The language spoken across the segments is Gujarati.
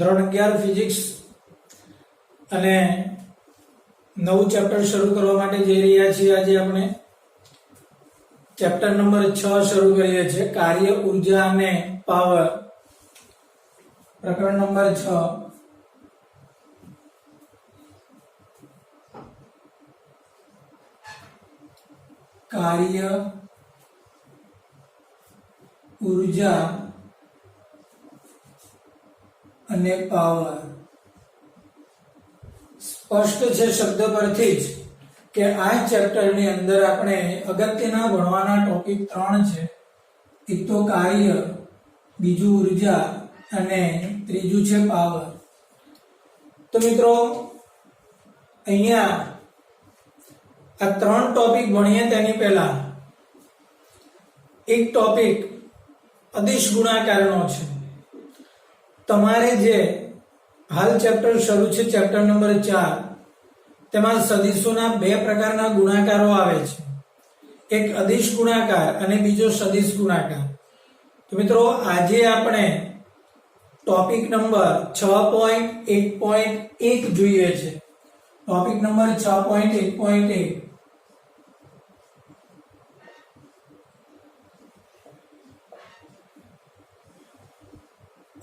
ધોરણ 11 ફિઝિક્સ અને નવું ચેપ્ટર શરૂ કરવા માટે જઈ રહ્યા છીએ। આજે આપણે ચેપ્ટર નંબર 6 શરૂ કરીએ છીએ, કાર્ય, ઊર્જા અને પાવર। પ્રકરણ નંબર 6, કાર્ય, ઊર્જા અને પાવર। સ્પષ્ટ છે શબ્દ પરથી જ કે આ ચેપ્ટરની અંદર આપણે અગત્યના ભણવાના ટોપિક 3 છે। એક તો કાર્ય, બીજું ઊર્જા અને ત્રીજું છે પાવર। તો મિત્રો અહીંયા આ 3 ટોપિક ભણીએ તેની પહેલા એક ટોપિક અદિશ ગુણાકારનો છે। તમારે જે હાલ ચેપ્ટર શરૂ છે, ચેપ્ટર નંબર 4, તેમાં સદિશોના બે પ્રકારના ગુણાકારો આવે છે, એક અદિશ ગુણાકાર અને બીજો સદિશ ગુણાકાર। તો મિત્રો આજે આપણે ટોપિક નંબર 6.1.1 જોઈએ છે। ટોપિક નંબર 6.1.1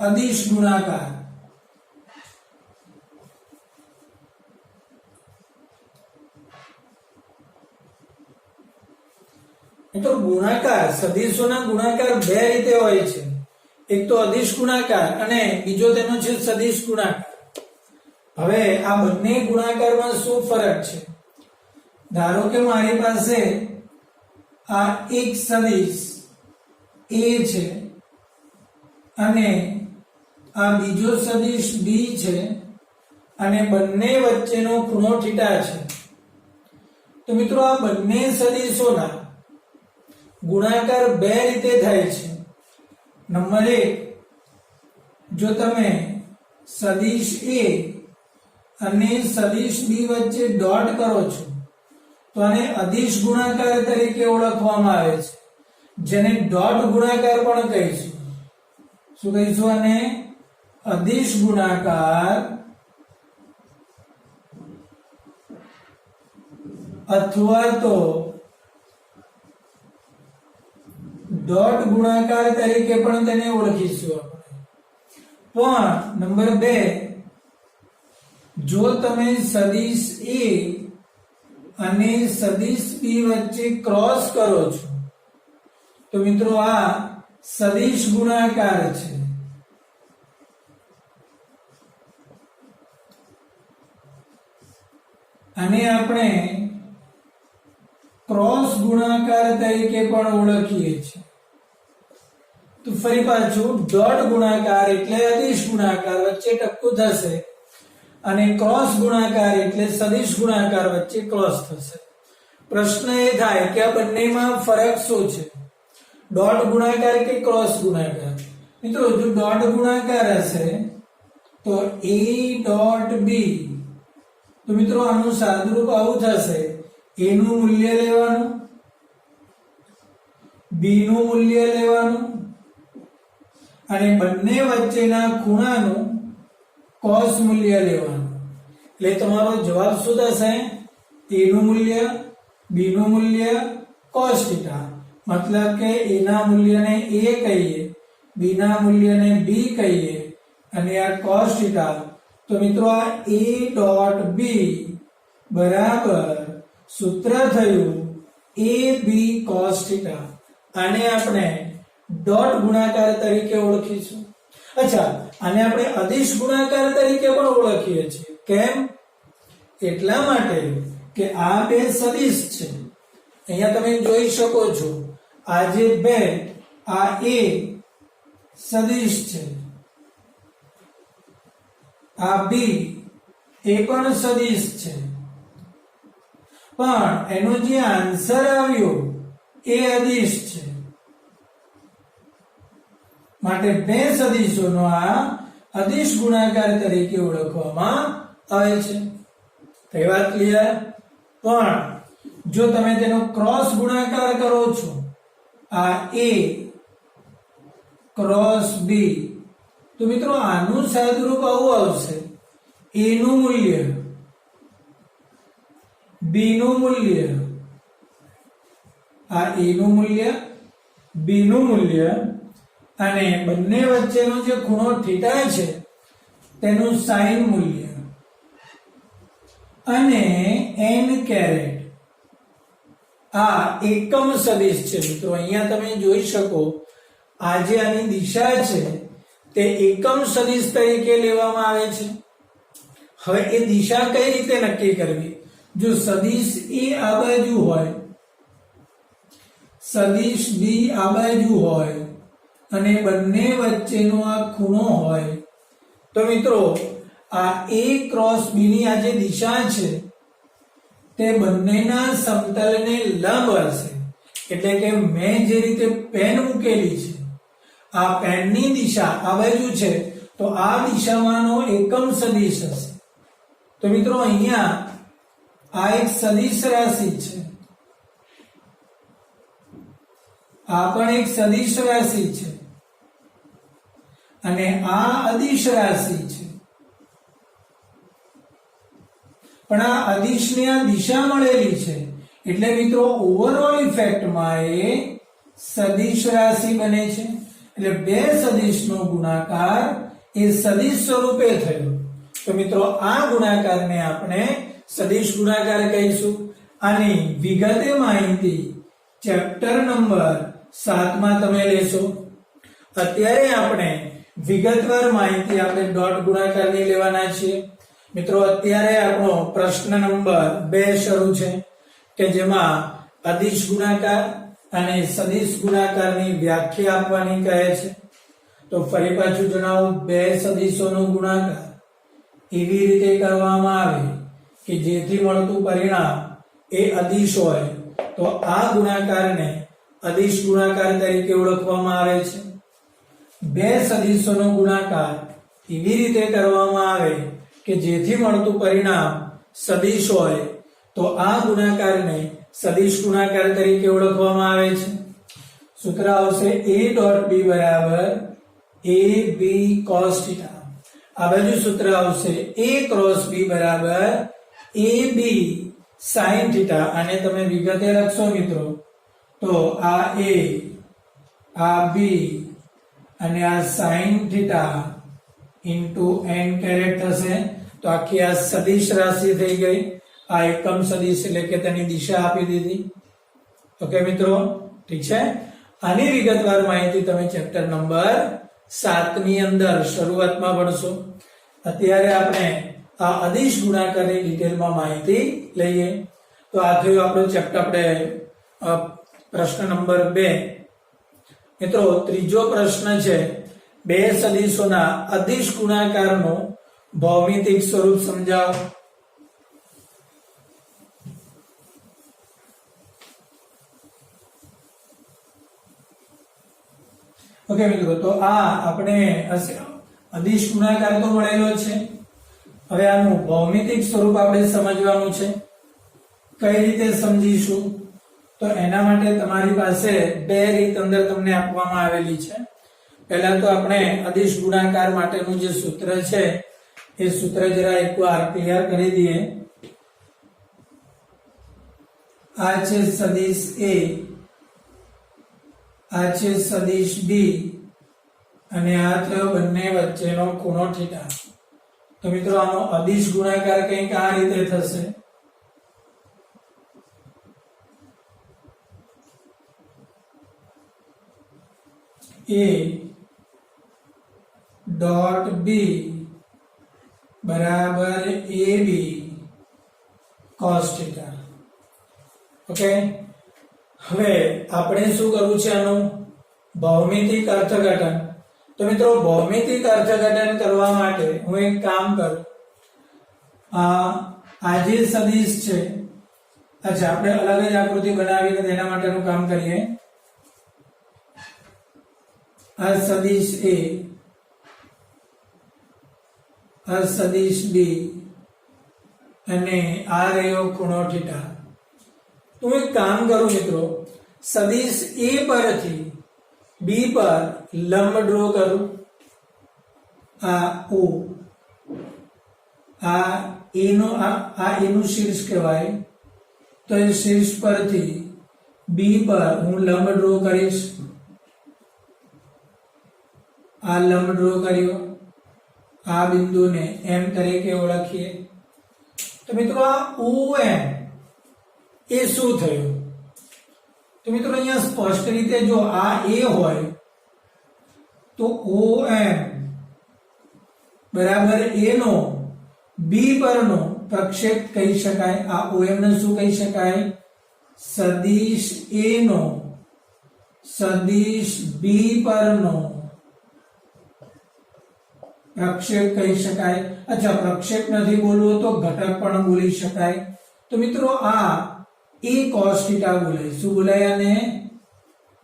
અદિશ ગુણાકાર। તો ગુણાકાર, સદિશોના ગુણાકાર બે રીતે હોય છે, એક તો અદિશ ગુણાકાર અને બીજો તેનો છે સદિશ ગુણાકાર। હવે આ બંને ગુણાકારમાં શું ફરક છે? ધારો કે મારી પાસે આ એક સદિશ a છે અને આ બીજો સદિશ b છે અને બંને વચ્ચેનો ખૂણો થીટા છે। તો મિત્રો આ બંને સદિશોના ગુણાકાર બે રીતે થાય છે। નંબર 1, જો તમે સદિશ a અને સદિશ b વચ્ચે ડોટ કરો છો તો આને અદિશ ગુણાકાર તરીકે ઓળખવામાં આવે છે, જેને ડોટ ગુણાકાર પણ કહીશું। શું કહીશું? આને અદિશ ગુણાકાર અથવા તો ડોટ ગુણાકાર તરીકે પણ તેને ઓળખીશું આપણે। પણ નંબર 2, જો તમે સદિશ a અને સદિશ b વચ્ચે ક્રોસ કરો છો તો મિત્રો આ સદિશ ગુણાકાર છે। અને આપણે ક્રોસ ગુણાકાર તરીકે પણ ઓળખીએ છીએ। તો ફરી પાછું, ડોટ ગુણાકાર એટલે અદિશ ગુણાકાર, વચ્ચે ટપકું થશે, અને ક્રોસ ગુણાકાર એટલે સદિશ ગુણાકાર, વચ્ચે ક્રોસ થશે। પ્રશ્ન એ થાય કે આ બંનેમાં ફરક શું છે, ડોટ ગુણાકાર કે ક્રોસ ગુણાકાર? મિત્રો જો ડોટ ગુણાકાર હશે તો a ડોટ b, તો મિત્રો આનું સાદુરૂપ આવું થશે, a નું મૂલ્ય લેવાનું, b નું મૂલ્ય લેવાનું અને બંને વચ્ચેના ખૂણાનું cos મૂલ્ય લેવાનું। એટલે તમારો જવાબ શું થશે? a નું મૂલ્ય, b નું મૂલ્ય, cos θ। મતલબ કે a ના મૂલ્યને a કહીએ, b ના મૂલ્યને b કહીએ અને આ cos θ। તો મિત્રો આ a ડોટ b બરાબર સૂત્ર થયું ab cos θ। આને આપણે ડોટ ગુણાકાર તરીકે ઓળખીશું। અચ્છા, આને આપણે અદિશ ગુણાકાર તરીકે પણ ઓળખીએ છીએ। કેમ? એટલા માટે કે આ બે સદિશ છે। અહીંયા તમે જોઈ શકો છો, આ જે બે, આ a સદિશ છે, આ b એ પણ સદિશ છે, પણ એનો જે આન્સર આવ્યો એ અદિશ છે। માટે બે સદિશોનો આ અદિશ ગુણાકાર તરીકે ઓળખવામાં આવે છે। તો એ વાત ક્લિયર? પણ જો તમે તેનો ક્રોસ ગુણાકાર કરો છો, આ a ક્રોસ b તો મિત્રો આનું સાદુરૂપ આવું આવશે, a નું મૂલ્ય, b નું મૂલ્ય, આ a નું મૂલ્ય, b નું મૂલ્ય અને બંને વચ્ચેનો જે ખૂણો થીટા છે તેનું સાઈન મૂલ્ય અને n કેરેટ આ એકમ સદિશ છે મિત્રો. અહીંયા તમે જોઈ શકો આ જે આની દિશા છે તે એકમ સદિશ તરીકે લેવામાં આવે છે. હવે એ દિશા કઈ રીતે નક્કી કરવી? જો સદિશ એ આ બાજુ હોય, સદિશ બી આ બાજુ હોય અને બંને વચ્ચેનો આ ખૂણો હોય તો મિત્રો આ a ક્રોસ b ની આ જે દિશા છે તે બંનેના સમતલને લંબ હશે. એટલે કે મેં જે રીતે પેન મૂકેલી છે આ પેનની દિશા આ બાજુ છે તો આ દિશામાંનો એકમ સદિશ હશે. તો મિત્રો અહીંયા આ એક સદિશ રાશિ છે, આ પણ એક સદિશ રાશિ છે અને આ અદિશ રાશિ છે. પણ આ અદિશને આ દિશા મળેલી છે એટલે મિત્રો ઓવરઓલ ઇફેક્ટમાં એ સદિશ રાશિ બને છે. એટલે બે સદિશનો ગુણાકાર એ સદિશ સ્વરૂપે થયો. તો મિત્રો આ ગુણાકારને આપણે સદિશ ગુણાકાર કહીશું. આની વિગતે માહિતી ચેપ્ટર નંબર 7 માં તમે લેશો. અત્યારે આપણે વિગતવાર માહિતી આપણે ડોટ ગુણાકારની લેવાના છીએ. મિત્રો અત્યારે આપણો પ્રશ્ન નંબર 2 શરૂ છે કે જેમાં અદિશ ગુણાકાર અને સદિશ ગુણાકારની વ્યાખ્યા આપવાની કહે છે. તો ફરી પાછું જણાવું, બે સદિશોનો ગુણાકાર એવી રીતે કરવામાં આવે કે જેથી મળતું પરિણામ એ અદિશ હોય તો આ ગુણાકારને અદિશ ગુણાકાર તરીકે ઓળખવામાં આવે છે. બે સદિશોનો ગુણાકાર એવી રીતે કરવામાં આવે કે જેથી મળતું પરિણામ સદિશ હોય તો આ ગુણાકારને સદિશ ગુણાકાર તરીકે ઓળખવામાં આવે છે. સૂત્ર આવશે a ડોટ b બરાબર ab cos θ. આ બાજુ સૂત્ર આવશે a ક્રોસ b બરાબર ab sin θ. અને તમે વિગતે લખશો મિત્રો તો આ a, આ b અને આ sin θ ઇન્ટુ n કેરેટ થશે. તો આખી આ સદિશ રાશિ થઈ ગઈ. આ એકમ સદિશ એટલે કે તેની દિશા આપી દીધી. ઓકે મિત્રો, ઠીક છે. આની વિગતવાર માહિતી તમે ચેપ્ટર નંબર 7 ની અંદર શરૂઆતમાં ભણશો. અત્યારે આપણે આ અદિશ ગુણાકારની ડિટેલમાં માહિતી લઈએ. તો આ થયું આપણો ચેપ્ટર. આપણે પ્રશ્ન નંબર 2. મિત્રો ત્રીજો પ્રશ્ન છે, બે સદિશોના અદિશ ગુણાકારનું ભૌમિતિક સ્વરૂપ સમજાવો. ઓકે મિત્રો, તો આ આપણે અદિશ ગુણાકાર તો મળેલો છે. હવે આનું ભૌમિતિક સ્વરૂપ આપણે સમજવાનું છે. કઈ રીતે સમજીશું? તો એના માટે તમારી પાસે બે રીત અંદર તમને આપવામાં આવેલી છે. પહેલા તો આપણે અદિશ ગુણાકાર માટેનું જે સૂત્ર છે એ સૂત્ર જરા એકવાર ક્લિયર કરી દઈએ. આ છે સદિશ a, આ છે સદિશ b અને આ થયો બંને વચ્ચેનો ખૂણો થીટા. તો મિત્રો આનો અદિશ ગુણાકાર કંઈક આ રીતે થશે. a ડોટ b બરાબર ab cos θ. ઓકે, હવે આપણે શું કરવું છે? આનું ભૌમિતિક અર્થઘટન. તો મિત્રો ભૌમિતિક અર્થઘટન કરવા માટે હું એક કામ કરું. આ જે સદિશ છે, અચ્છા આપણે અલગ જ આકૃતિ બનાવીને તેના માટેનું કામ કરીએ. આ સદિશ a, આ સદિશ b અને આ રહ્યો ખૂણો થીટા. તો હું એક કામ કરું મિત્રો, સદિશ a પરથી b પર લંબ ડ્રો કરું. આ ઓ, આ એનું શીર્ષ કહેવાય. તો એ શીર્ષ પરથી બી પર હું લંબ ડ્રો કરીશ. આ લંબ ડ્રો કર્યો. આ બિંદુને એમ તરીકે ઓળખીએ. તો મિત્રો આ OM એ શું થયું? તો મિત્રો અહીંયા સ્પષ્ટ રીતે જો આ A હોય તો OM બરાબર A નો B પરનો પ્રક્ષેપ કહી શકાય. આ OM ને શું કહી શકાય? સદિશ A નો સદિશ B પરનો પ્રક્ષેપ કહી શકાય. અચ્છા, પ્રક્ષેપ નથી બોલવો તો ઘટક પણ બોલી શકાય. તો મિત્રો આ A cos θ બોલાય. શું બોલાય આને?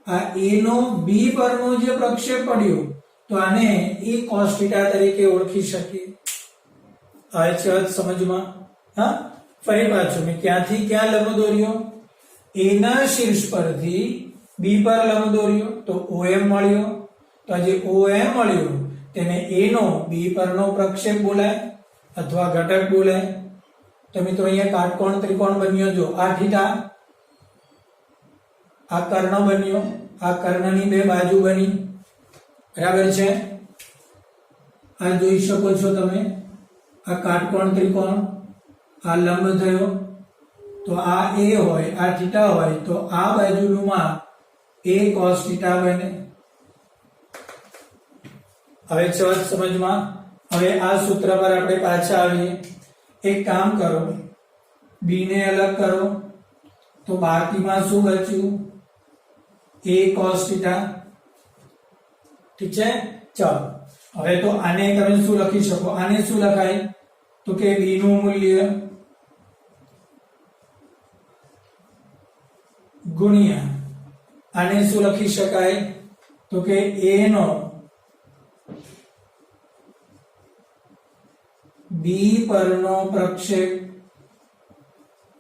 આ A નો B પરનો જે પ્રક્ષેપ પડ્યો તો આને A cos θ તરીકે ઓળખી શકીએ. આવે છે વાત સમજમાં? હા, ફરી પાછું મેં ક્યાંથી ક્યાં લંબ દોર્યો? A ના શીર્ષ પરથી B પર લંબ દોર્યો તો OM મળ્યો. તો આ જે OM મળ્યો તેને A નો B પરનો પ્રક્ષેપ બોલાય અથવા ઘટક બોલાય. તો મિત્રો અહીંયા કાટકોણ ત્રિકોણ બન્યો. જો આ થીટા, આ કર્ણ બન્યો, આ કર્ણની બે બાજુ બની. બરાબર છે? આ જોઈ શકો છો તમે. આ કાટકોણ ત્રિકોણ, આ લંબ થયો. તો આ A હોય, આ થીટા હોય તો આ બાજુનું માપ A cos θ બને. હવે છે વાત સમજમાં? હવે આ સૂત્ર પર આપણે પાછા આવીએ. એક કામ કરો, B ને અલગ કરો તો બાકીમાં શું બચ્યું? A cos θ. ઠીક છે? ચાલો હવે તો આને તમે શું લખી શકો? આને શું લખાય? તો કે B નું મૂલ્ય ગુણ્યા આને શું લખી શકાય? તો કે A નો B પરનો પ્રક્ષેપ.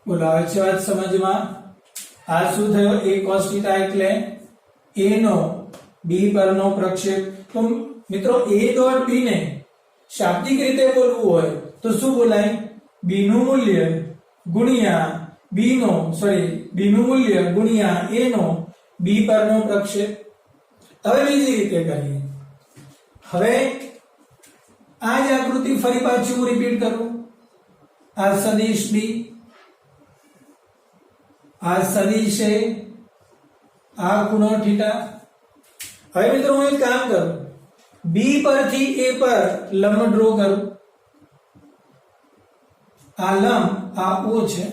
બોલો આવે છે વાત સમજમાં? આ શું થયો? A cos θ એટલે A નો B પરનો પ્રક્ષેપ. તો મિત્રો A ડોટ B ને શાબ્દિક રીતે બોલવું હોય તો શું બોલાય? B નું મૂલ્ય ગુણ્યા B નું મૂલ્ય ગુણ્યા A નો B પરનો પ્રક્ષેપ. હવે બીજી રીતે કરીએ. હવે આ જ આકૃતિ ફરી પાછું રિપીટ કરું. આ સદિશ B, આ સદિશ A, આ ખૂણો θ. હવે મિત્રો હું એક કામ કરું, B પરથી A પર લંબ ડ્રો કરું. આ લંબ આ O છે.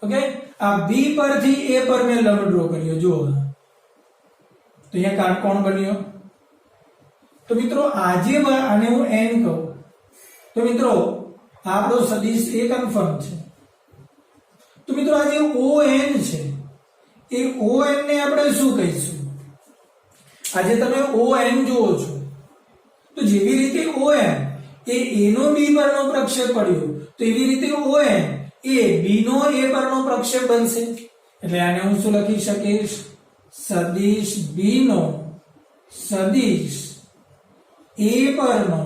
ઓકે, આ B પરથી A પર મેં લંબ ડ્રો કર્યો. જુઓ તો અહીંયા કાટકોણ બન્યો. તો મિત્રો આજે આને હું n કહું તો મિત્રો આપણો સદિશ A કન્ફર્મ છે. તો મિત્રો આ જે ON છે એ ON ને આપણે શું કહીશું? આજે તમે ON જુઓ છો તો જેવી રીતે OM A A no B પરનો પ્રક્ષેપ પડ્યો તો એવી રીતે ON A B no A પરનો પ્રક્ષેપ બનશે. એટલે આને હું શું લખી શકીશ? સદિશ B નો સદિશ A પરનો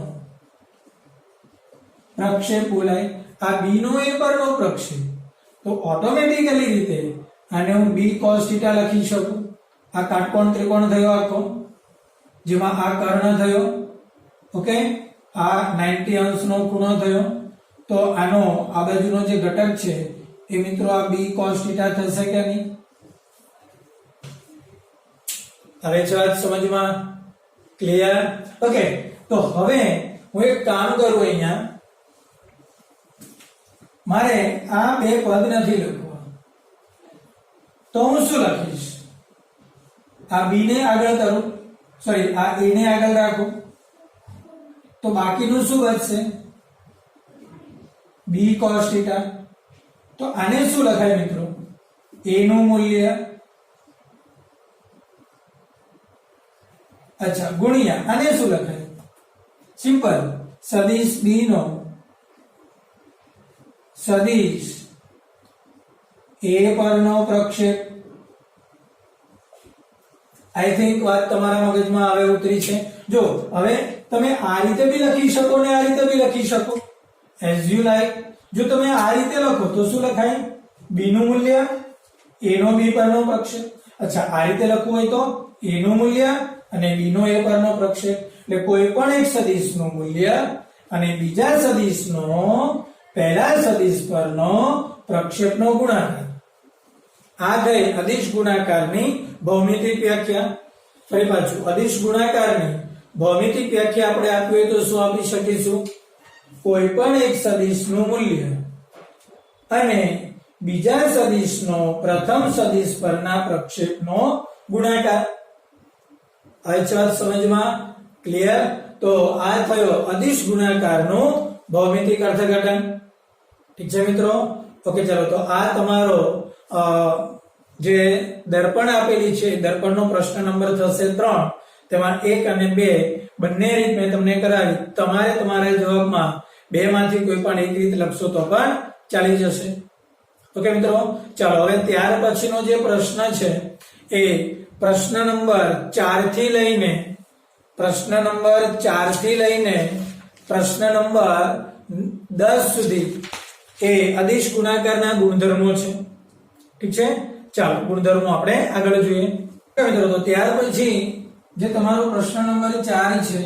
પ્રક્ષેપ બોલાય. આ B નો A પરનો પ્રક્ષેપ. તો ઓટોમેટિકલી રીતે આને હું B cos θ લખી શકું. આ કાટકોણ ત્રિકોણ થયો આખો, જેમાં આ કર્ણ થયો. ઓકે, આ 90 અંશનો ખૂણો થયો. તો આનો આ બાજુનો જે ઘટક છે એ મિત્રો આ B cos θ થશે કે નહીં? હવે છે વાત સમજમાં? ક્લિયર? ઓકે, તો હવે હું એક કામ કરું. અહીંયા મારે આ બે પદ નથી લખવા તો હું શું લખીશ? આ B ને આગળ કરું, આ A ને આગળ રાખું તો બાકીનું શું બચશે? B cos θ. તો આને શું લખાય મિત્રો? A નું મૂલ્ય ગુણ્યા આને શું લખાય? સિમ્પલ, સદિશ B નો સદિશ A પરનો પ્રક્ષેપ. આઈ થિંક વાત તમારા મગજમાં હવે ઉતરી છે. જો હવે તમે આ રીતે બી લખી શકો ને આ રીતે બી લખી શકો, એઝ યુ લાઈક. જો તમે આ રીતે લખો તો શું લખાય? b નું મૂલ્ય a નો b પરનો પ્રક્ષેપ. અચ્છા, આ રીતે લખવું હોય તો a નું મૂલ્ય અને b નો a પરનો પ્રક્ષેપ. એટલે કોઈ પણ એક સદિશનું મૂલ્ય અને બીજા સદિશનો પહેલા સદિશ પરનો પ્રક્ષેપનો ગુણાકાર. આ થઈ અદિશ ગુણાકારની ભૌમિતિક વ્યાખ્યા. ફરી પાછું, અદિશ ગુણાકારની ભૌમિતિક વ્યાખ્યા આપણે આપવી હોય તો શું આપી શકીશું? કોઈ પણ એક સદિશનું મૂલ્ય અને બીજા સદિશનો પ્રથમ સદિશ પરના પ્રક્ષેપનો ગુણાકાર. આ વાત સમજમાં ક્લિયર? તો આ થયો અદિશ ગુણાકારનું ભૌમિતિક અર્થઘટન. ઠીક છે મિત્રો? ઓકે, ચલો. તો આ તમારો જે દર્પણ આપેલી છે, દર્પણનો પ્રશ્ન નંબર થશે 3. તેમાં 1 અને 2 બંને રીત મેં તમને કરાવી. તમારે તમારા જવાબમાં બે માંથી કોઈ પણ એક રીત લખશો તો પણ ચાલી જશે. ઓકે મિત્રો, ચાલો હવે ત્યાર પછીનો જે પ્રશ્ન છે એ પ્રશ્ન નંબર 4 થી લઈને પ્રશ્ન નંબર 10 સુધી એ અદિશ ગુણાકારના ગુણધર્મો છે. ઠીક છે? ચાલો ગુણધર્મો આપણે આગળ જોઈએ. મિત્રો, તો ત્યાર પછી જે તમારો પ્રશ્ન નંબર 4 છે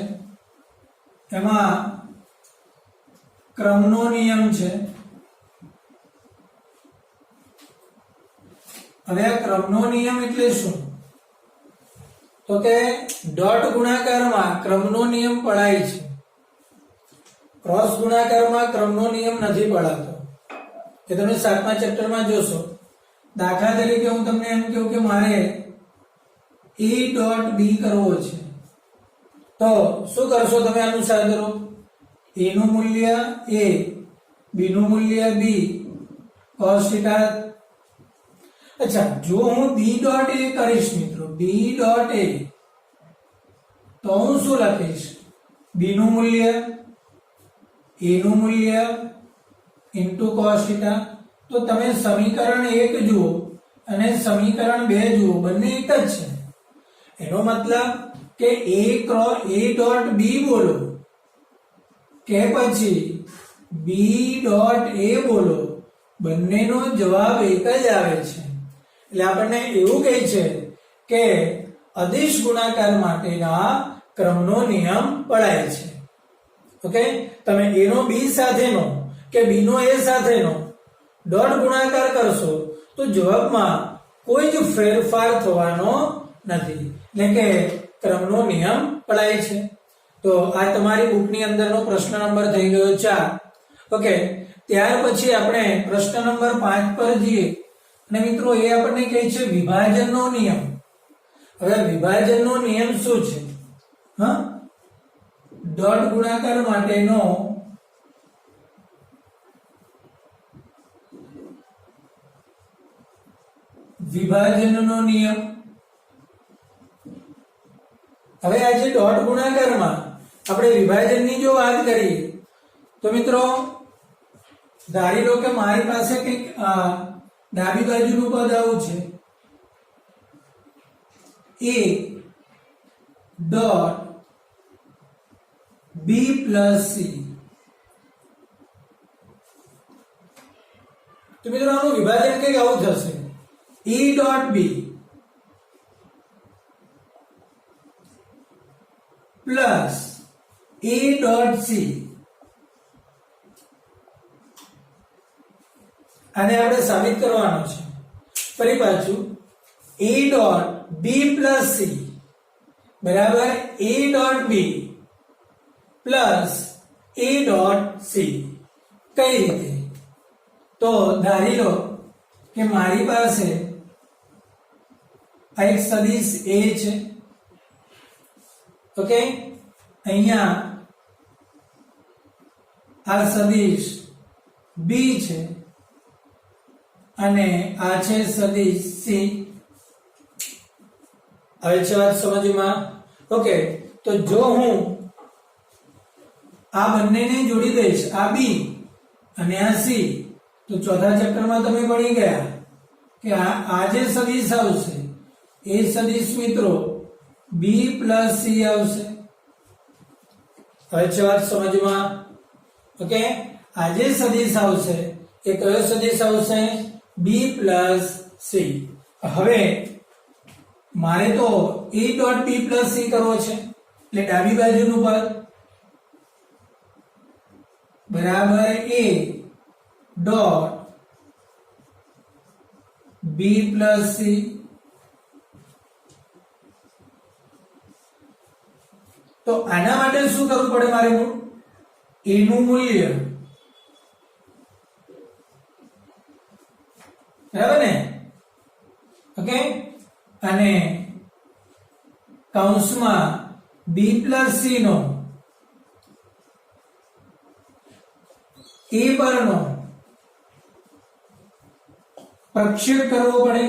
એમાં ક્રમનો નિયમ છે. હવે આ ક્રમનો નિયમ એટલે શું? તો કે ડોટ ગુણાકારમાં ક્રમનો નિયમ પડાય છે, ક્રોસ ગુણાકારમાં ક્રમનો નિયમ નથી પડાતો. એ તમે 7મા ચેપ્ટરમાં જોશો. દાખલા તરીકે હું તમને એમ કહું કે મારે a ડોટ b કરવો છે, તો શું કરશો તમે? અનુસાર કરો. a નું મૂલ્ય a, b નું મૂલ્ય b, cos θ. અચ્છા, જો હું b ડોટ a કરીશ મિત્રો, b ડોટ a, તો હું શું લખીશ? b નું મૂલ્ય a નું મૂલ્ય ઇન્ટુ cos θ. તો તમે સમીકરણ 1 જુઓ અને સમીકરણ 2 જુઓ, બંને એક જ છે. એનો મતલબ કે a ડોટ b બોલો કે પછી b ડોટ a બોલો, બંનેનો જવાબ એક જ આવે છે. એટલે આપણને એવું કહે છે કે અદિશ ગુણાકાર માટેના ક્રમનો નિયમ પડાય છે. ઓકે, તમે a નો b સાથેનો કે b નો a સાથેનો ડોટ ગુણાકાર કરશો તો જવાબમાં કોઈ જ ફેરફાર થવાનો નથી. એટલે કે ક્રમનો નિયમ પડાય છે. તો આ તમારી બુકની અંદરનો પ્રશ્ન નંબર થઈ ગયો 4. ઓકે, ત્યાર પછી આપણે પ્રશ્ન નંબર 5 પર જઈએ અને મિત્રો એ આપણને કહે છે વિભાજનનો નિયમ. હવે વિભાજનનો નિયમ શું છે? ડોટ ગુણાકાર માટેનો વિભાજનનો નિયમ. હવે આ જે ડોટ ગુણાકારમાં આપણે વિભાજનની જો વાત કરીએ તો મિત્રો ધારી લો કે મારી પાસે કંઈક ડાબી બાજુનું પદ આવું છે, a dot b plus c. તો મિત્રો આનું વિભાજન કંઈક આવું થશે, e dot b plus e dot c. આને આપણે સાબિત કરવાનું છે. ફરી પાછું e dot b plus c બરાબર e dot b plus e dot c. કઈ રીતે? તો ધારી લો કે મારી પાસે આ એક સદિશ a છે. ઓકે, અહીંયા આ સદિશ b છે અને આ છે સદિશ c. હવે છે વાત સમજમાં? ઓકે, તો જો હું આ બંનેને જોડી દઈશ, આ b અને આ c, તો ચોથા ચેપ્ટરમાં તમે ભણી ગયા કે આ જે સદિશ આવશે એ સદિશ મિત્રો b પ્લસ c આવશે. હવે છે વાત સમજમાં. ઓકે, આ જે સદિશ આવશે એ કયો સદિશ આવશે? b plus c. હવે મારે તો a dot b plus c કરવો છે, એટલે ડાબી બાજુનું પદ બરાબર a dot b plus c. તો આના માટે શું કરવું પડે મારે? a નું મૂલ્ય, બરાબર ને? ઓકે, અને કૌંસમાં b પ્લસ c નો a પરનો પ્રક્ષેપ કરવો પડે.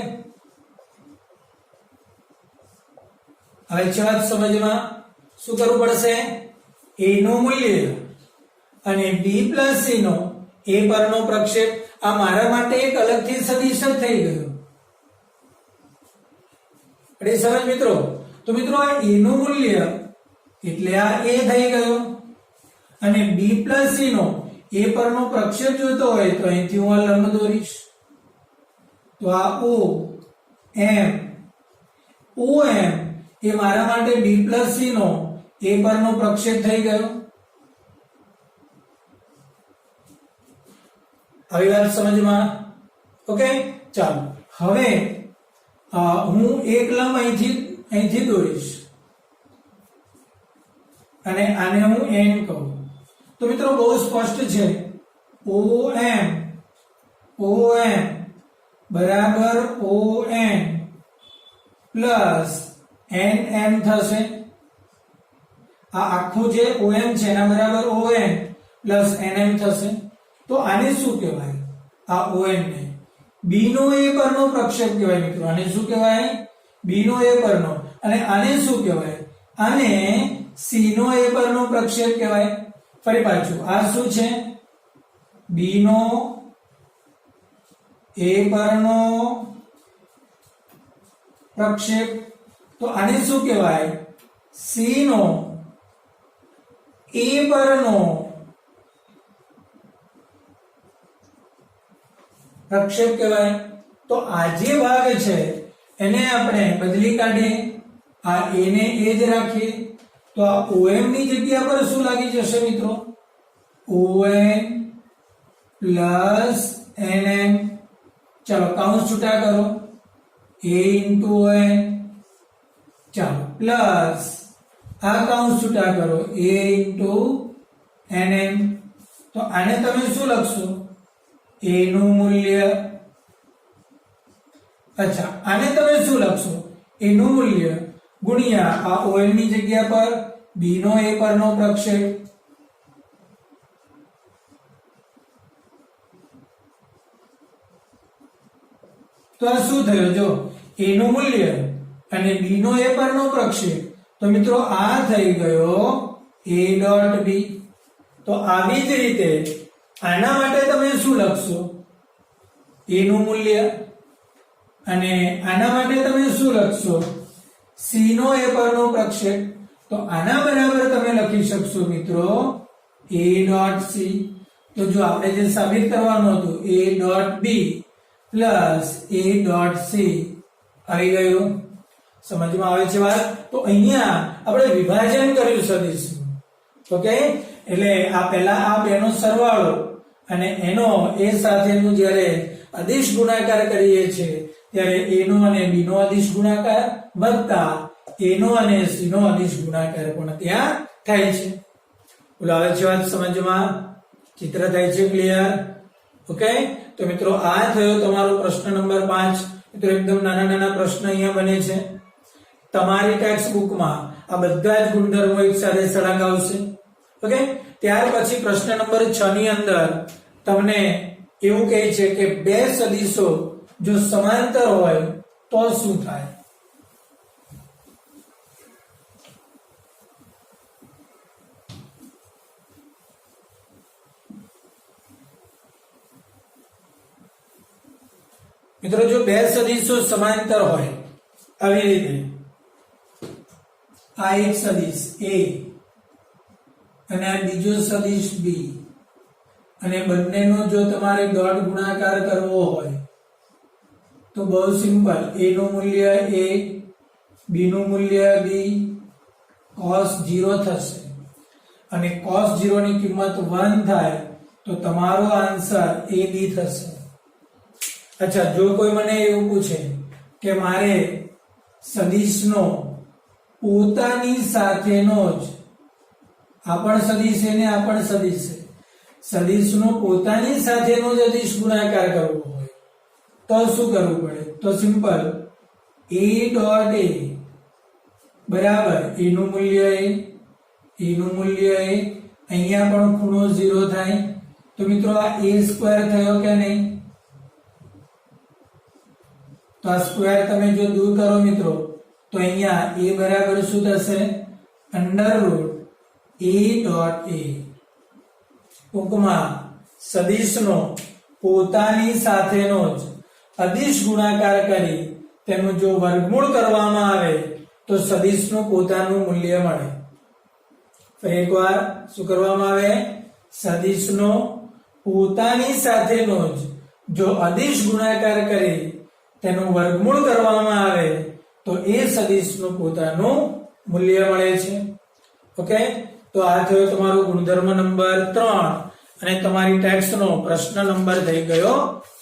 હવે છે વાત સમજમાં. શું કરવું પડશે? a નું મૂલ્ય અને b પ્લસ c નો a પરનો પ્રક્ષેપ. આ મારા માટે એક અલગથી સદિશ થઈ ગયો. એટલે સમજ મિત્રો. તો મિત્રો આ a નું મૂલ્ય એટલે આ a થઈ ગયો, અને b પ્લસ c નો a પરનો પ્રક્ષેપ જોતો હોય તો અહીંથી હું લંબ દોરીશ. તો આ o m એ મારા માટે b પ્લસ c નો a પરનો પ્રક્ષેપ થઈ ગયો. આવી વાત સમજમાં. ઓકે, ચાલો હવે હું એક લંબ અહીંથી દોરીશ અને આને હું n કહું. તો મિત્રો બહુ સ્પષ્ટ છે. OM બરાબર ON પ્લસ NM થશે. આ આખું જે OM છે એના બરાબર ON પ્લસ NM થશે. તો આને શું કહેવાય? આ ON ને b નો a પરનો પ્રક્ષેપ કહેવાય મિત્રો. આને શું કહેવાય? b નો a પરનો. અને આને શું કહેવાય? આને c નો a પરનો પ્રક્ષેપ કહેવાય. ફરી પાછું, આ શું છે? b નો a પરનો પ્રક્ષેપ. તો આને શું કહેવાય? c નો a પરનો પ્રક્ષેપ કહેવાય. તો આ જે ભાગ છે એને આપણે બદલી કાઢીએ. આ a ને a જ રાખીએ. તો આ OM ની જગ્યા પર શું લાગી જશે મિત્રો? ON plus NN. ચાલો કૌંસ છૂટા કરો. a into n. ચાલો પ્લસ આ કૌંસ છૂટા કરો. a into NN. તો આને તમે શું લખશો? a નું મૂલ્ય. અચ્છા, આને તમે શું લખશો? a નું મૂલ્ય ગુણ્યા આ ON ની જગ્યા પર b નો a પરનો પ્રક્ષેપ. તો આ શું થયું? જો a નું મૂલ્ય અને b નો a પરનો પ્રક્ષેપ. તો મિત્રો આ થઈ ગયો a ડોટ b. તો આવી જ રીતે આના માટે તમે શું લખશો? a નું મૂલ્ય. અને આના માટે તમે શું લખશો? c નો a પરનો પ્રક્ષેપ. તો આના બરાબર તમે લખી શકશો મિત્રો a ડોટ c. તો જો આપણે જે સાબિત કરવાનું હતું a dot b plus a dot c આવી ગયું. સમજમાં આવે છે વાત? તો અહીંયા આપણે વિભાજન કર્યું સદિશનું. ઓકે, એટલે આ પહેલા આ બેનો સરવાળો અને એનો a સાથેનું જ્યારે અદિશ ગુણાકાર કરીએ છીએ ત્યારે a નો અને b નો અદિશ ગુણાકાર વત્તા a નો અને c નો અદિશ ગુણાકાર પણ ત્યાં થાય છે. બોલો આવે છે વાત સમજમાં? ચિત્ર થાય છે ક્લિયર? ઓકે, તો મિત્રો આ થયો તમારો પ્રશ્ન નંબર 5. મિત્રો એકદમ નાના નાના પ્રશ્ન અહીંયા બને છે. તમારી ટેક્સ્ટ બુકમાં આ બધા જ ગુણધર્મો એક સાથે સળંગાવશે. ઓકે, ત્યાર પછી પ્રશ્ન નંબર 6 ની અંદર તમને એવું કહે છે કે બે સદિશો જો સમાંતર હોય તો શું થાય? મિત્રો જો બે સદિશો સમાંતર હોય આવી રીતે, આ એક સદિશ a અને આ બીજો સદિશ b અને બંનેનો જો તમારે ડોટ ગુણાકાર કરવો હોય તો બહુ સિમ્પલ, a નું મૂલ્ય a, b નું મૂલ્ય b, cos 0 થશે અને cos 0 ની કિંમત 1 થાય તો તમારો આન્સર ab થશે. અચ્છા, જો કોઈ મને એવું પૂછે કે મારે સદિશનો પોતાની સાથેનો જ આ પણ સદિશ છે ને આ પણ સદિશ છે, સદિશનો પોતાની સાથેનો જ અદિશ ગુણાકાર કરવો હોય તો શું કરવું પડે? તો સિમ્પલ, a ડોટ a બરાબર a નું મૂલ્ય a, નું મૂલ્ય a, અહીંયા પણ ખૂણો 0 થાય તો મિત્રો આ a સ્ક્વેર થયો કે નહીં? તો આ સ્ક્વેર તમે જો દૂર કરો મિત્રો તો અહીંયા a બરાબર શું થશે? Under root a dot a. ટૂંકમાં સદિશનો પોતાની સાથેનો જ અદિશ ગુણાકાર કરી તેનું જો વર્ગમૂળ કરવામાં આવે તો સદિશનું પોતાનું મૂલ્ય મળે. ફરી એકવાર શું કરવામાં આવે? સદિશનો પોતાની સાથેનો જ જો અદિશ ગુણાકાર કરી તેનું વર્ગમૂળ કરવામાં આવે તો એ સદિશનું પોતાનું મૂલ્ય મળે છે. ઓકે, તો આ થયો તમારો ગુણધર્મ નંબર 3 અને તમારી ટેક્સ્ટનો પ્રશ્ન નંબર થઈ ગયો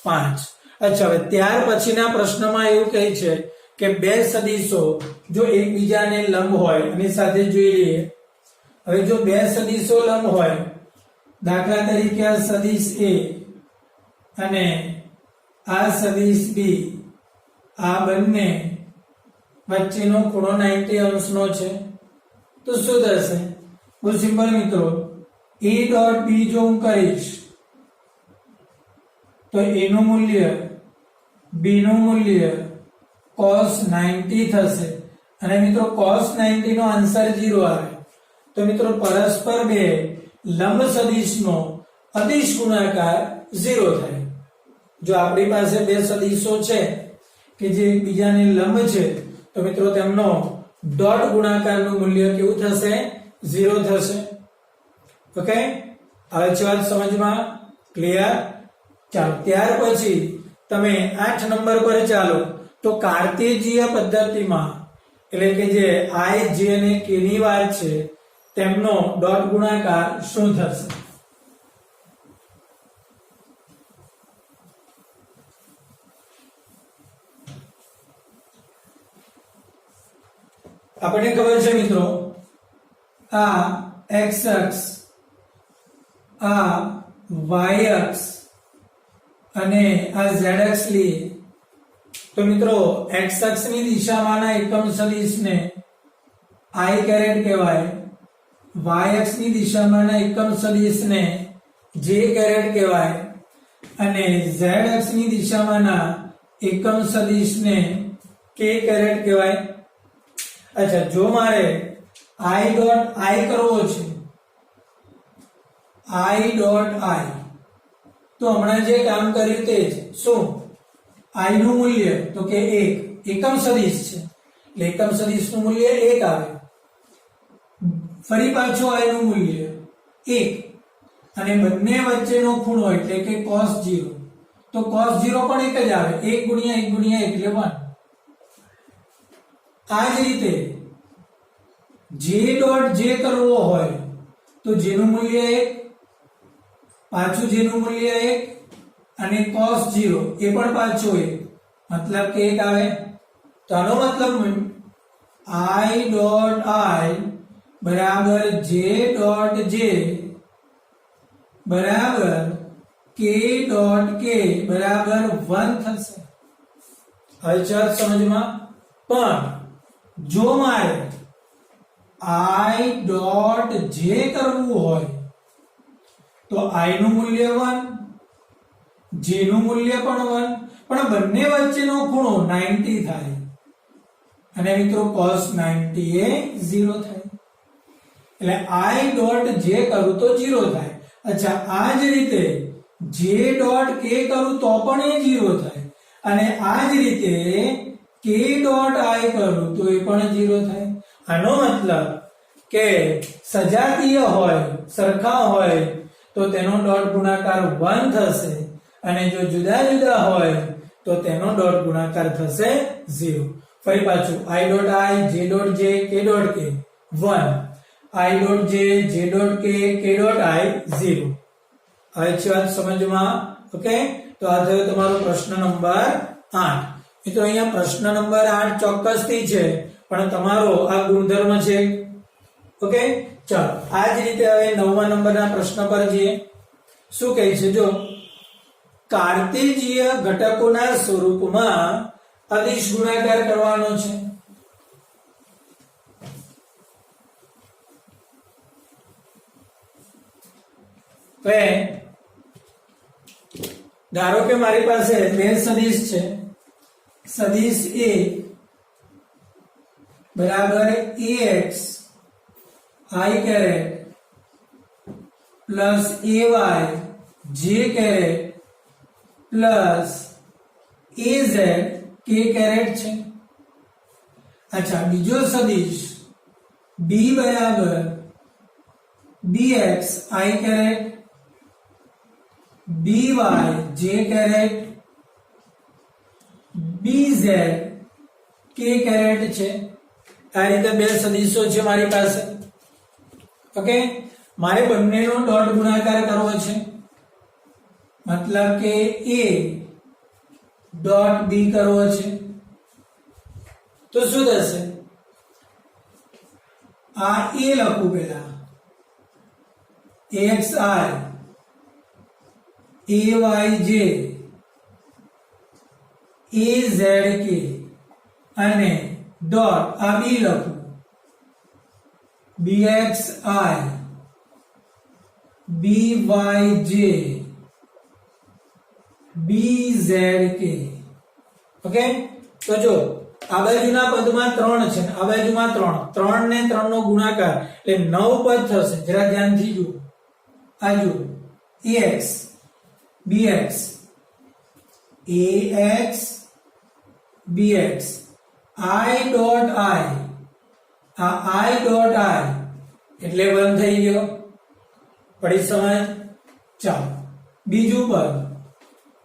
5. અચ્છા, હવે ત્યાર પછીના પ્રશ્નમાં એવું કહે છે કે બે સદિશો જો એકબીજાને લંબ હોય એની સાથે જોઈ લઈએ. હવે જો બે સદિશો લંબ હોય, દાખલા તરીકે આ સદિશ a અને આ સદિશ b, આ બંને વચ્ચેનો ખૂણો 90 અંશનો છે તો શું થશે? બહુ સિમ્પલ મિત્રો, a ડોટ b જો હું કરીશ તો a નું મૂલ્ય b નું મૂલ્ય cos 90 થશે અને મિત્રો cos 90 નો આન્સર 0 આવે તો મિત્રો પરસ્પર બે લંબ સદિશનો અદિશ ગુણાકાર 0 થાય. જો આપણી પાસે બે સદિશો છે કે જે એકબીજાને લંબ છે તો મિત્રો તેમનો ડોટ ગુણાકારનું મૂલ્ય કેવું થશે? 0 થશે. ઓકે, હવે છે વાત સમજમાં? ક્લિયર? ચાલો, ત્યાર પછી તમે 8 નંબર પર ચાલો. તો કાર્તેજીય પદ્ધતિમાં એટલે કે જે i, j અને k ની વાત છે તેમનો ડોટ ગુણાકાર શું થશે? આપણને ખબર છે મિત્રો, આ x અક્ષ, આ y અક્ષ અને આ z અક્ષ લઈએ તો મિત્રો x અક્ષની દિશામાંના એકમ સદિશને i કેરેટ કહેવાય, y અક્ષની દિશામાંના એકમ સદિશને j કેરેટ કહેવાય અને z અક્ષની દિશામાંના એકમ સદિશને k કેરેટ કહેવાય. અચ્છા, જો મારે i ડોટ i કરવો છે, i ડોટ i, તો હમણાં જે કામ કર્યું તે જ શું? i નું મૂલ્ય તો કે 1, એકમ સદિશ છે એટલે એકમ સદિશનું મૂલ્ય 1 આવે. ફરી પાછું i નું મૂલ્ય 1 અને બંને વચ્ચેનો ખૂણો એટલે કે cos 0, તો cos 0 પણ 1 જ આવે, 1 ગુણ્યા 1 ગુણ્યા 1 એટલે 1. આ જ રીતે j ડોટ j કરવો હોય તો j નું મૂલ્ય 1, પાછું j નું મૂલ્ય 1 અને cos 0 એ પણ પાછું 1, મતલબ કે 1 આવે. તો આનો મતલબ i ડોટ i બરાબર j ડોટ j બરાબર k ડોટ k બરાબર 1 થશે. હવે ચાલ સમજમાં. પણ જો મારે i ડોટ j કરવું હોય તો i નું મૂલ્ય 1, j નું મૂલ્ય પણ 1, પણ બંને વચ્ચેનો ખૂણો 90 થાય અને મિત્રો cos 90 એ 0 થાય એટલે i ડોટ j કરું તો 0 થાય. અચ્છા, આ જ રીતે j ડોટ k કરું તો પણ એ 0 થાય અને આ જ રીતે k ડોટ i કરું તો એ પણ 0 થાય. આનો મતલબ કે સજાતીય હોય, સરખા હોય તો તેનો ડોટ ગુણાકાર 1 થશે અને જો જુદા જુદા હોય તો તેનો ડોટ ગુણાકાર થશે 0. ફરી પાછું i dot i, j dot j, k dot k 1, i dot j, j dot k, k dot i 0. હવે છે વાત સમજમાં? ઓકે, તો આ થયો તમારો પ્રશ્ન નંબર 8. મિત્રો અહીંયા પ્રશ્ન નંબર 8 ચોક્કસથી છે પણ તમારો આ ગુણધર્મ છે. ઓકે, ચાલો આ જ રીતે હવે 9મા નંબરના પ્રશ્ન પર જઈએ. શું કહે છે? જો કાર્ટેશિય ઘટકોના સ્વરૂપમાં અદિશ ગુણાકાર કરવાનો છે. તો ધારો કે મારી પાસે બે સદિશ છે. સદિશ a બરાબર ax i caret plus ay j caret plus az k caret છે. અચ્છા, બીજો સદિશ b બરાબર bx i caret by j caret bz k caret છે. આ રીતે બે સદિશો છે મારી પાસે. ઓકે, મારે બંનેનો ડોટ ગુણાકાર કરવો છે. મતલબ કે a ડોટ b કરવો છે. તો શું થશે? આ a લખું પેલા axi ayj azk અને ડોટ આ b લખું bxi byj bzk. ઓકે, તો જો આ બાજુના પદમાં 3 છે, આ બાજુમાં 3 ને 3 નો ગુણાકાર એટલે 9 પદ થશે. જરા ધ્યાનથી જુઓ. આ જુઓ ax bx ax bx i dot i આ i ડોટ i એટલે 1 થઈ ગયો. પડી સમજ? ચાલો બીજું પદ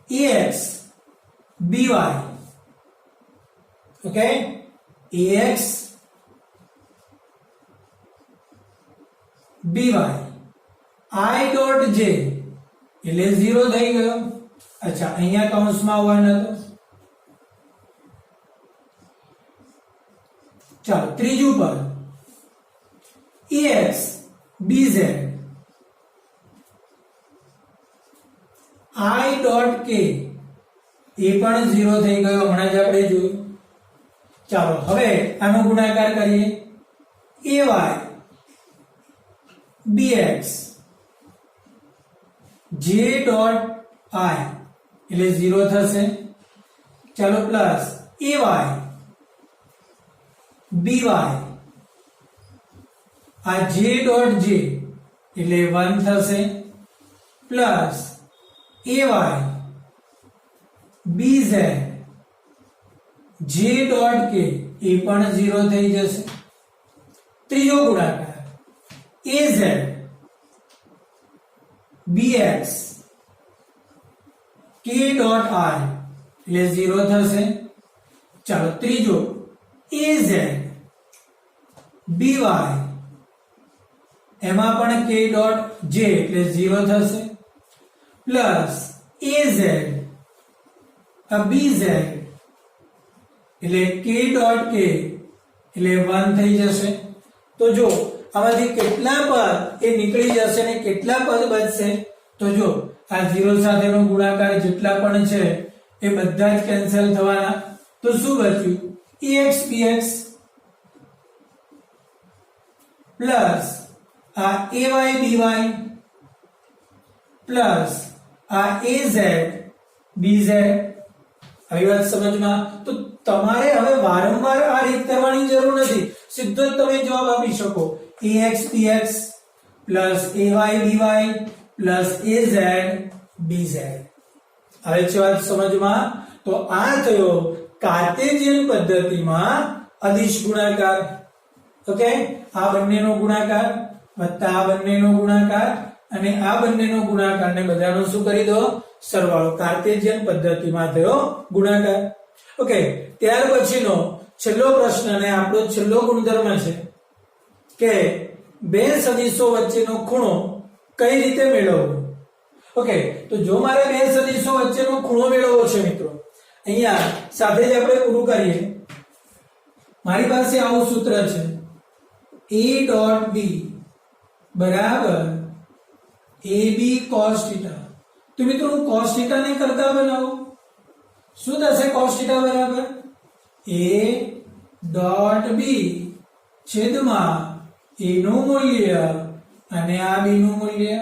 ax by. Okay, ax by i dot j એટલે 0 થઈ ગયો. અચ્છા, અહીંયા કૌંસમાં 1 હતો. ચાલો ત્રીજું પદ ax bz i dot k એ પણ 0 થઈ ગયો. હમણાં જ આપણે જોયું. ચાલો હવે આનો ગુણાકાર કરીએ. ay bx j dot i એટલે 0 થશે. ચાલો પ્લસ ay by આ j ડોટ j એટલે 1 થશે. Plus ay bz j dot k એ પણ 0 થઈ જશે. ત્રીજો ગુણાકાર az bx k dot i એટલે 0 થશે. ચાલો ત્રીજો az by એમાં પણ k ડોટ j એટલે 0 થશે. પ્લસ az bz એટલે k ડોટ k એટલે 1 થઈ જશે. તો જો આમાંથી કેટલા પદ એ નીકળી જશે ને કેટલા પદ બચશે? તો જો આ 0 સાથેનો ગુણાકાર જેટલા પણ છે એ બધા જ કેન્સલ થવાના. તો શું બચ્યું? ax bx પ્લસ આ ay by પ્લસ આ az bz. આવી વાત સમજમાં? તો તમારે હવે વારંવાર આ રીત કરવાની જરૂર નથી. સીધો જ તમે જવાબ આપી શકો. ax bx plus ay by plus az bz. હવે છે વાત સમજમાં? તો આ થયો કાર્ટેશિયન પદ્ધતિમાં અદિશ ગુણાકાર. ઓકે, આ બંનેનો ગુણાકાર. વત્તા આ બંનેનો ગુણાકાર અને આ બંનેનો ગુણાકાર ને બધાનો શું કરી દો સરવાળો કાર્ટેશિયન પદ્ધતિમાં થયો ગુણાકાર ઓકે ત્યાર પછીનો છેલ્લો પ્રશ્ન અને આપણો છેલ્લો ગુણધર્મ છે કે બે સદિશો વચ્ચેનો ખૂણો કઈ રીતે મેળવવો ઓકે તો જો મારે બે સદિશો વચ્ચેનો ખૂણો મેળવવો છે મિત્રો અહીંયા સાથે જ આપણે પૂરું કરીએ મારી પાસે આવું સૂત્ર છે a ડોટ b બરાબર ab cos θ તો મિત્રો હું cos θ ને કરતા બનાવું શું થશે cos θ બરાબર a ડોટ b છેદમાં a નું મૂલ્ય અને આ b નું મૂલ્ય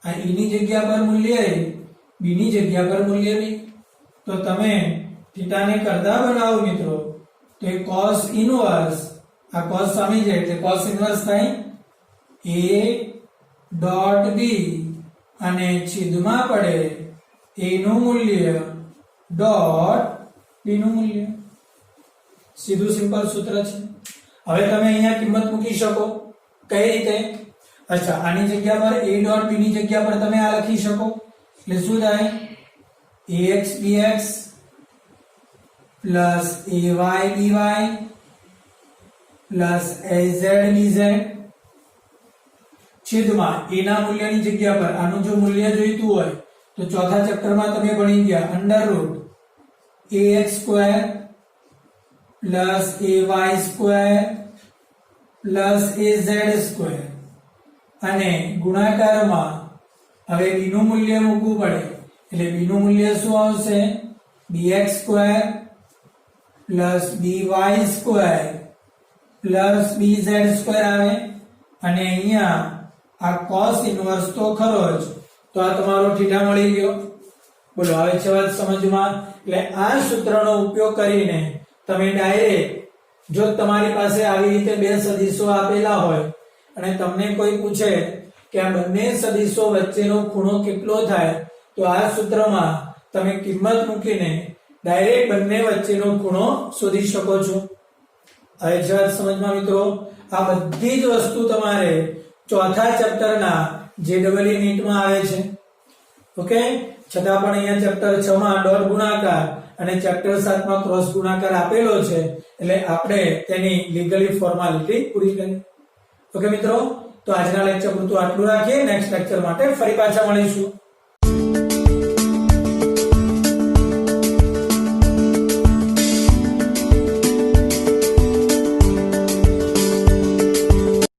આ e ની જગ્યા પર મૂલ્ય a b ની જગ્યા પર મૂલ્ય b તો તમે θ ને કરતા બનાવો મિત્રો તો એ cos ઇનવર્સ આ cos સામે જાય એટલે cos ઇનવર્સ થાય a ડોટ b અને છેદમાં પડે a નું મૂલ્ય ડોટ b નું મૂલ્ય સીધું સિમ્પલ સૂત્ર છે હવે તમે અહીંયા કિંમત મૂકી શકો કઈ રીતે અચ્છા આની જગ્યા પર a ડોટ b ની જગ્યા પર તમે આ લખી શકો એટલે શું થાય ax bx plus ay by plus az bz છેદમાં a ના મૂલ્યની જગ્યા પર આનું જો મૂલ્ય જોઈતું હોય તો ચોથા ચેપ્ટરમાં તમે ભણી ગયા under route ax square plus ay square plus az square અને ગુણાકારમાં હવે b નું મૂલ્ય મૂકવું પડે એટલે b નું મૂલ્ય શું આવશે bx square plus by square plus bz square આવે અને અહીંયા આ cos ઇનવર્સ તો ખરો જ તો આ તમારો થીટા મળી ગયો બોલો હવે છે વાત સમજમાં એટલે આ સૂત્રનો ઉપયોગ કરીને તમે ડાયરેક્ટ જો તમારી પાસે આવી રીતે બે સદિશો આપેલા હોય અને તમને કોઈ પૂછે કે આ બંને સદિશો વચ્ચેનો ખૂણો કેટલો થાય તો આ સૂત્રમાં તમે કિંમત મૂકીને ડાયરેક્ટ બંને વચ્ચેનો ખૂણો શોધી શકો છો હવે છે વાત સમજમાં મિત્રો આ બધી જ વસ્તુ તમારે ચોથા ચેપ્ટરના JEE નીટમાં આવે છે ઓકે છતાં પણ અહીંયા ચેપ્ટર 6 માં ડોટ ગુણાકાર અને ચેપ્ટર 7 માં ક્રોસ ગુણાકાર આપેલો છે એટલે આપણે તેની લીગલી ફોર્માલિટી પૂરી કરી ઓકે મિત્રો તો આજના લેક્ચર પૂરતું આટલું રાખીએ નેક્સ્ટ લેક્ચર માટે ફરી પાછા મળીશું